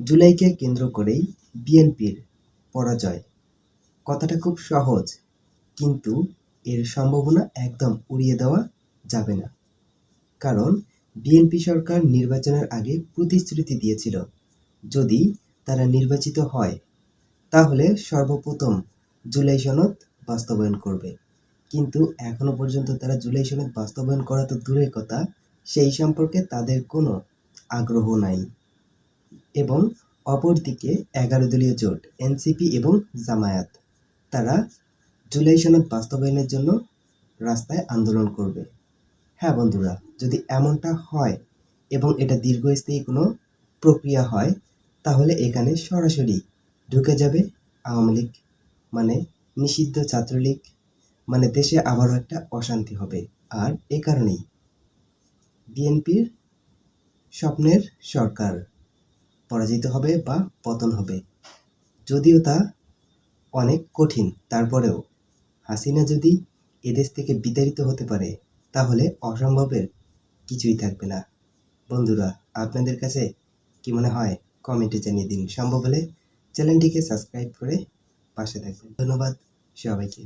জুলাইকে কেন্দ্র করেই বিএনপির পরাজয়। কথাটা খুব সহজ, কিন্তু এর সম্ভাবনা একদম উড়িয়ে দেওয়া যাবে না। কারণ বিএনপি সরকার নির্বাচনের আগে প্রতিশ্রুতি দিয়েছিল, যদি তারা নির্বাচিত হয় তাহলে সর্বপ্রথম জুলাই সনদ বাস্তবায়ন করবে। কিন্তু এখনো পর্যন্ত তারা জুলাই সনদ বাস্তবায়ন করা তো দূরের কথা, সেই সম্পর্কে তাদের কোনো আগ্রহ নাই। এবং অপরদিকে ১১ দলীয় জোট এনসিপি এবং জামায়াত, তারা জুলাই সনদ বাস্তবায়নের জন্য রাস্তায় আন্দোলন করবে। হ্যাঁ বন্ধুরা, যদি এমনটা হয় এবং এটা দীর্ঘস্থায়ী কোনো প্রক্রিয়া হয়, তাহলে এখানে সরাসরি ঢুকে যাবে আওয়ামী লীগ, মানে নিষিদ্ধ ছাত্রলীগ, মানে দেশে আবারও একটা অশান্তি হবে। আর এ কারণেই বিএনপির স্বপ্নের সরকার পরাজিত হবে বা পতন হবে। যদিও তা অনেক কঠিন, তারপরেও হাসিনা যদি এদেশ থেকে বিতাড়িত হতে পারে, তাহলে অসম্ভবের কিছুই থাকবে না। বন্ধুরা, আপনাদের কাছে কি মনে হয় কমেন্টে জানিয়ে দিন। সম্ভব হলে চ্যানেলটিকে সাবস্ক্রাইব করে পাশে থাকবেন। ধন্যবাদ সবাইকে।